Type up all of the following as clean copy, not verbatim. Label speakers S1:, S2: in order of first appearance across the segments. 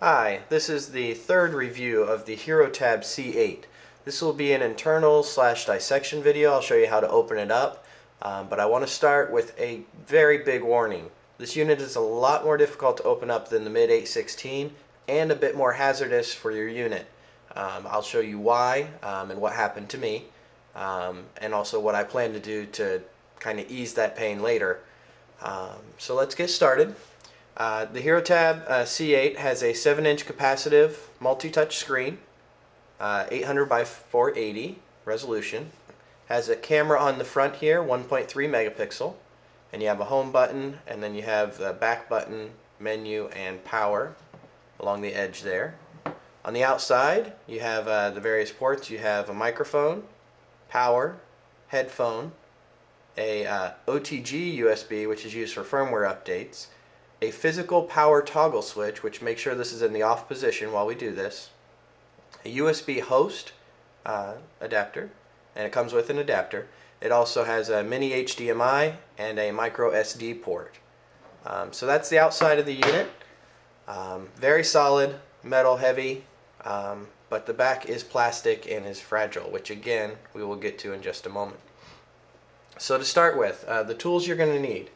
S1: Hi, this is the third review of the Herotab C8. This will be an internal / dissection video. I'll show you how to open it up, but I want to start with a very big warning. This unit is a lot more difficult to open up than the MID 816 and a bit more hazardous for your unit. I'll show you why and what happened to me, and also what I plan to do to kind of ease that pain later. So let's get started. The Herotab C8 has a 7-inch capacitive multi-touch screen, 800 by 480 resolution, has a camera on the front here, 1.3 megapixel, and you have a home button, and then you have the back button, menu, and power along the edge there. On the outside, you have the various ports. You have a microphone, power, headphone, a OTG USB, which is used for firmware updates, a physical power toggle switch, which makes sure this is in the off position while we do this, a USB host adapter, and it comes with an adapter. It also has a mini HDMI and a micro SD port. So that's the outside of the unit. Very solid, metal heavy, but the back is plastic and is fragile, which again we will get to in just a moment. So to start with, the tools you're going to need.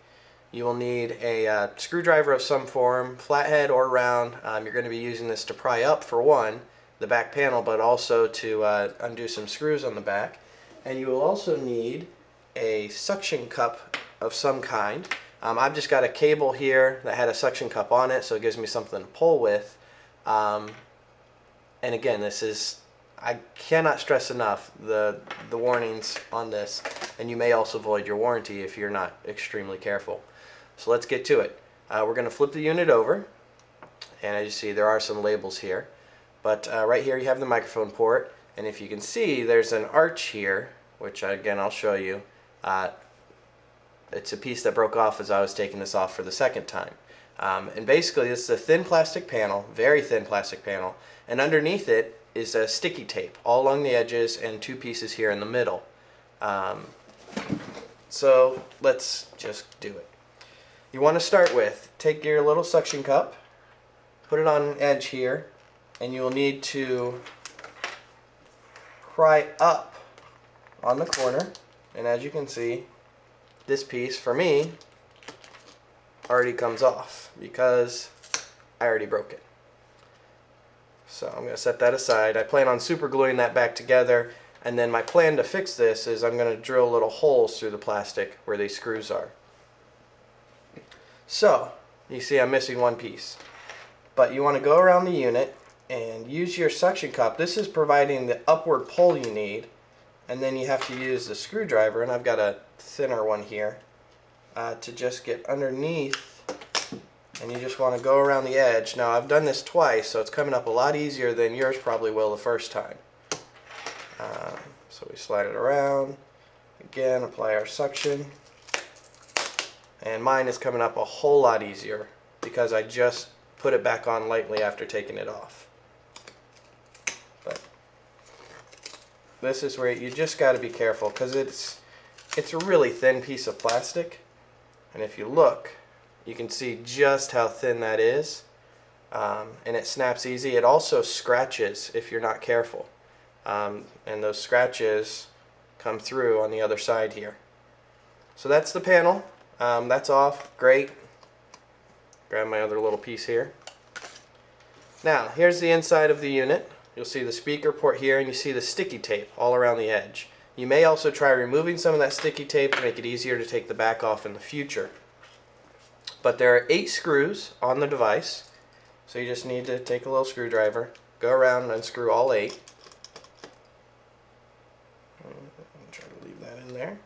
S1: You will need a screwdriver of some form, flathead or round. You're going to be using this to pry up, for one, the back panel, but also to undo some screws on the back. And you will also need a suction cup of some kind. I've just got a cable here that had a suction cup on it, so it gives me something to pull with. And again, this is, I cannot stress enough the warnings on this, and you may also void your warranty if you're not extremely careful. So let's get to it. We're going to flip the unit over, and as you see, there are some labels here. But right here you have the microphone port, and if you can see, there's an arch here, which again I'll show you. It's a piece that broke off as I was taking this off for the second time. And basically this is a thin plastic panel, very thin plastic panel, and underneath it is a sticky tape all along the edges and two pieces here in the middle. So let's just do it. You want to start with, take your little suction cup, put it on an edge here, and you will need to pry up on the corner, and as you can see, this piece for me already comes off because I already broke it. So I'm going to set that aside. I plan on super gluing that back together, and then my plan to fix this is I'm going to drill little holes through the plastic where these screws are. So you see I'm missing one piece, but you want to go around the unit and use your suction cup. This is providing the upward pull you need, and then you have to use the screwdriver, and I've got a thinner one here, to just get underneath, and you just want to go around the edge. Now I've done this twice, so it's coming up a lot easier than yours probably will the first time. So we slide it around, again apply our suction, and mine is coming up a whole lot easier because I just put it back on lightly after taking it off. But this is where you just got to be careful because it's a really thin piece of plastic, and if you look you can see just how thin that is, and it snaps easy. It also scratches if you're not careful, and those scratches come through on the other side here. So that's the panel. That's off. Great. Grab my other little piece here. Now here's the inside of the unit. You'll see the speaker port here, and you see the sticky tape all around the edge. You may also try removing some of that sticky tape to make it easier to take the back off in the future. But there are 8 screws on the device, so you just need to take a little screwdriver, go around and unscrew all 8. Try to leave that in there.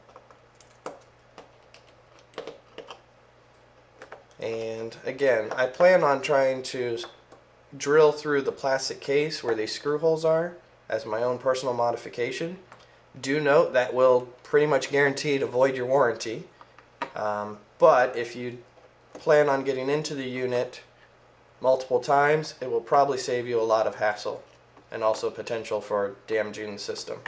S1: And again, I plan on trying to drill through the plastic case where these screw holes are as my own personal modification. Do note that will pretty much guarantee to void your warranty, but if you plan on getting into the unit multiple times, it will probably save you a lot of hassle and also potential for damaging the system.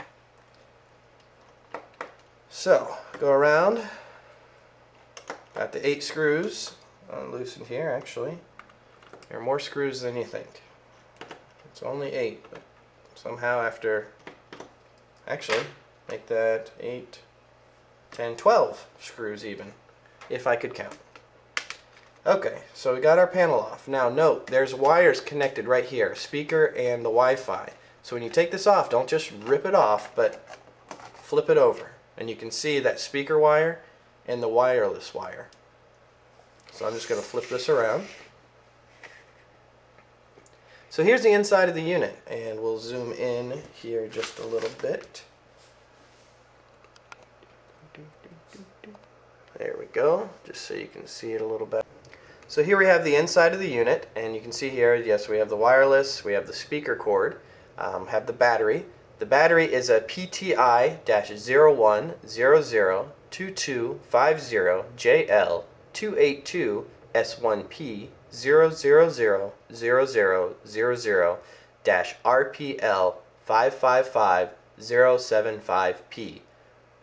S1: So go around, got the 8 screws loosened here actually. There are more screws than you think. It's only 8, but somehow after, actually, make that 8, 10, 12 screws even, if I could count. Okay, so we got our panel off. Now note, there's wires connected right here, speaker and the Wi-Fi. So when you take this off, don't just rip it off, but flip it over. And you can see that speaker wire and the wireless wire. So I'm just going to flip this around. So here's the inside of the unit, and we'll zoom in here just a little bit. There we go, just so you can see it a little better. So here we have the inside of the unit, and you can see here, yes, we have the wireless, we have the speaker cord, have the battery. The battery is a PTI-01-0022500-RPL555-075P.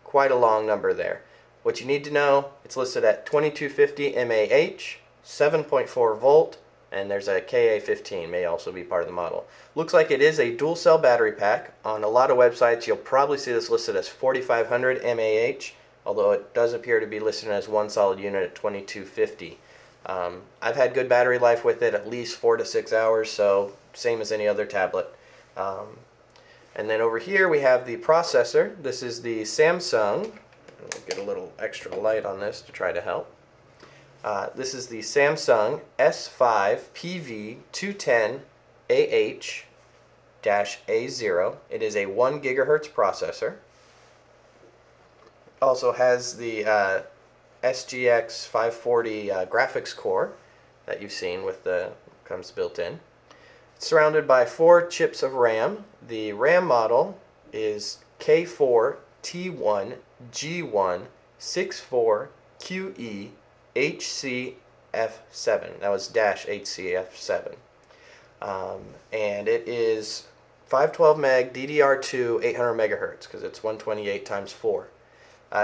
S1: Quite a long number there. What you need to know, it's listed at 2250 mAh, 7.4 volt, and there's a KA15, may also be part of the model. Looks like it is a dual cell battery pack. On a lot of websites you'll probably see this listed as 4500 mAh, although it does appear to be listed as one solid unit at 2250. I've had good battery life with it, at least 4 to 6 hours, so same as any other tablet. And then over here we have the processor. This is the Samsung. I'll get a little extra light on this to try to help. This is the Samsung S5PV210 AH-A0. It is a 1 GHz processor. Also has the SGX 540 graphics core that you've seen with the comes built in. It's surrounded by 4 chips of RAM. The RAM model is K4T1G164QE HCF7. That was dash HCF7. And it is 512 meg DDR2 800 megahertz because it's 128 times 4.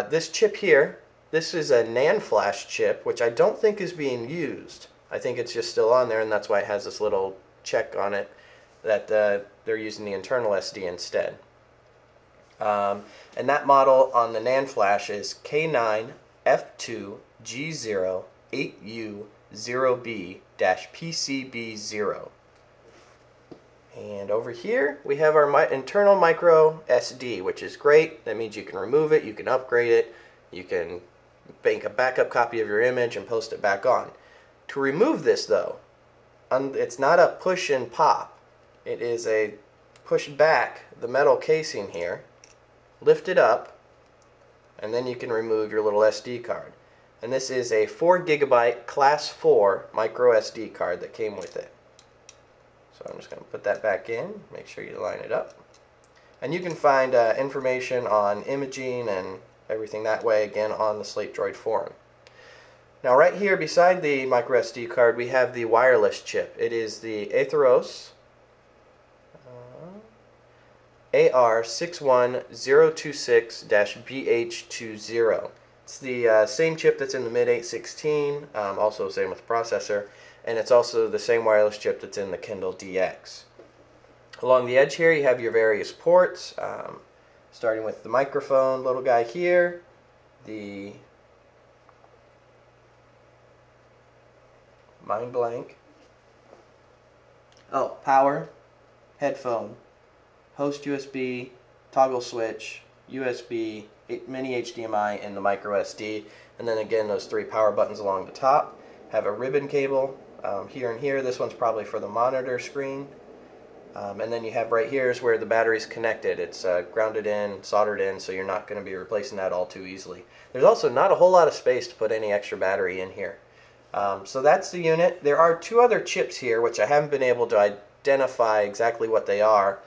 S1: This chip here, this is a NAND flash chip, which I don't think is being used. I think it's just still on there, and that's why it has this little check on it that they're using the internal SD instead. And that model on the NAND flash is K9F2G0 8U0B-PCB0. And over here we have our internal micro SD, which is great. That means you can remove it, you can upgrade it, you can make a backup copy of your image and post it back on. To remove this though, it's not a push and pop. It is a push back the metal casing here, lift it up, and then you can remove your little SD card. And this is a 4 GB class 4 micro SD card that came with it. So I'm just going to put that back in, make sure you line it up. And you can find information on imaging and everything that way, again, on the Slate Droid forum. Now right here beside the micro SD card we have the wireless chip. It is the Atheros AR61026-BH20. It's the same chip that's in the mid-816, also same with the processor, and it's also the same wireless chip that's in the Kindle DX. Along the edge here you have your various ports, starting with the microphone little guy here, the mind blank, power, headphone, host USB, toggle switch, USB, mini HDMI, and the micro SD. And then again those 3 power buttons along the top. Have a ribbon cable here and here. This one's probably for the monitor screen. And then you have right here is where the battery's connected. It's grounded in, soldered in, so you're not going to be replacing that all too easily. There's also not a whole lot of space to put any extra battery in here. So that's the unit. There are 2 other chips here which I haven't been able to identify exactly what they are.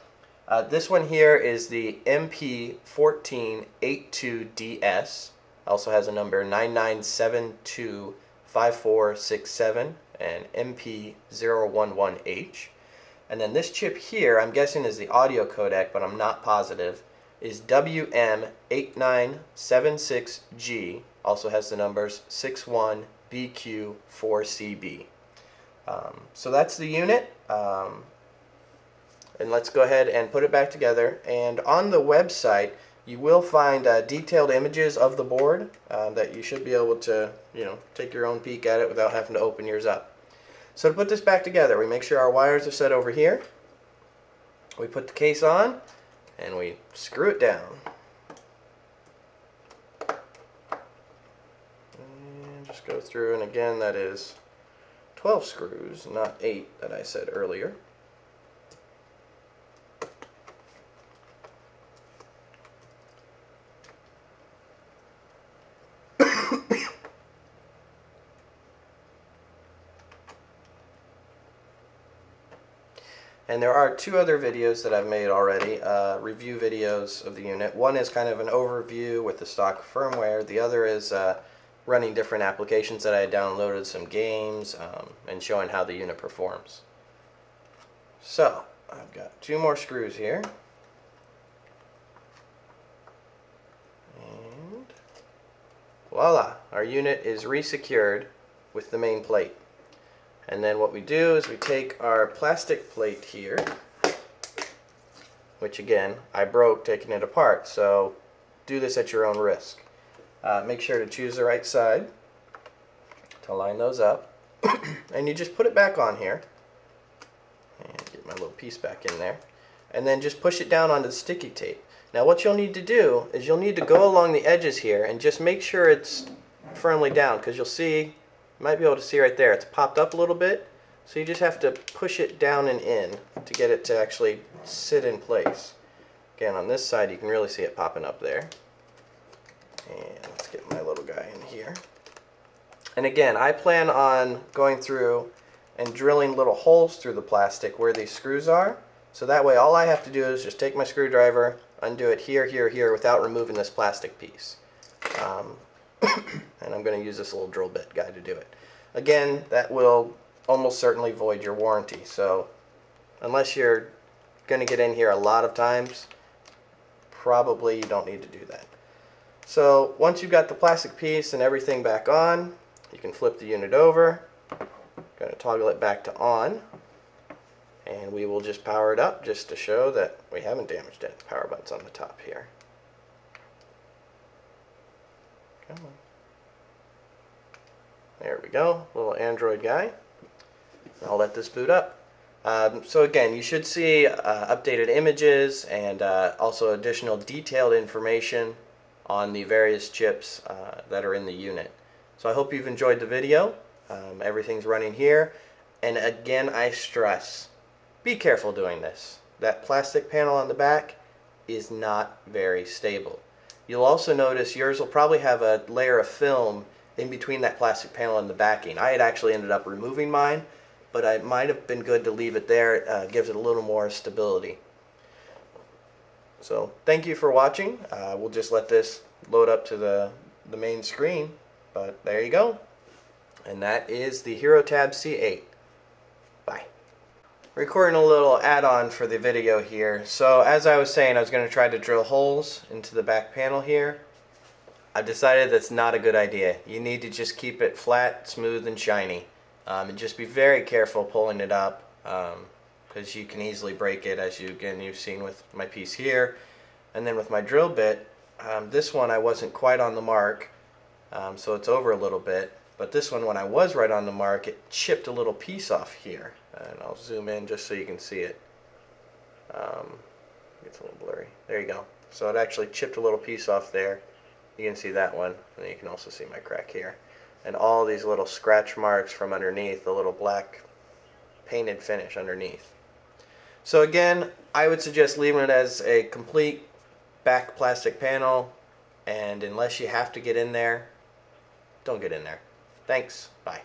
S1: This one here is the MP1482DS. Also has a number 99725467 and MP011H. And then this chip here, I'm guessing is the audio codec, but I'm not positive, is WM8976G. Also has the numbers 61BQ4CB. So that's the unit. And let's go ahead and put it back together. And on the website, you will find detailed images of the board that you should be able to, take your own peek at it without having to open yours up. So to put this back together, we make sure our wires are set over here. We put the case on, and we screw it down. And just go through, and again, that is 12 screws, not 8 that I said earlier. And there are 2 other videos that I've made already, review videos of the unit. One is kind of an overview with the stock firmware. The other is running different applications that I downloaded, some games, and showing how the unit performs. So, I've got 2 more screws here. And voila, our unit is resecured with the main plate. And then what we do is we take our plastic plate here, which again, I broke taking it apart, so do this at your own risk. Make sure to choose the right side to line those up. And you just put it back on here. And get my little piece back in there. And then just push it down onto the sticky tape. Now what you'll need to do is you'll need to go along the edges here and just make sure it's firmly down, because you'll see, you might be able to see right there, it's popped up a little bit, so you just have to push it down and in to get it to actually sit in place. Again, on this side you can really see it popping up there. And let's get my little guy in here. And again, I plan on going through and drilling little holes through the plastic where these screws are, so that way all I have to do is just take my screwdriver, undo it here, here, here without removing this plastic piece. And I'm going to use this little drill bit guy to do it. Again, that will almost certainly void your warranty, so unless you're going to get in here a lot of times, probably you don't need to do that. So once you've got the plastic piece and everything back on, you can flip the unit over. Going to toggle it back to on, and we will just power it up just to show that we haven't damaged it. Power button's on the top here. Come on. There we go, little Android guy. I'll let this boot up. So again, you should see updated images and also additional detailed information on the various chips that are in the unit. So I hope you've enjoyed the video. Everything's running here. And again, I stress, be careful doing this. That plastic panel on the back is not very stable. You'll also notice yours will probably have a layer of film in between that plastic panel and the backing. I had actually ended up removing mine, but it might have been good to leave it there. It gives it a little more stability. So thank you for watching. We'll just let this load up to the main screen, but there you go. And that is the Herotab C8. Bye. Recording a little add-on for the video here. So as I was saying, I was going to try to drill holes into the back panel here. I've decided that's not a good idea. You need to just keep it flat, smooth, and shiny. And just be very careful pulling it up, because you can easily break it, as you've seen with my piece here. And then with my drill bit, this one I wasn't quite on the mark, so it's over a little bit. But this one, when I was right on the mark, it chipped a little piece off here. And I'll zoom in just so you can see it. It's a little blurry. There you go. So it actually chipped a little piece off there. You can see that one, and you can also see my crack here. And all these little scratch marks from underneath, the little black painted finish underneath. So again, I would suggest leaving it as a complete back plastic panel, and unless you have to get in there, don't get in there. Thanks. Bye.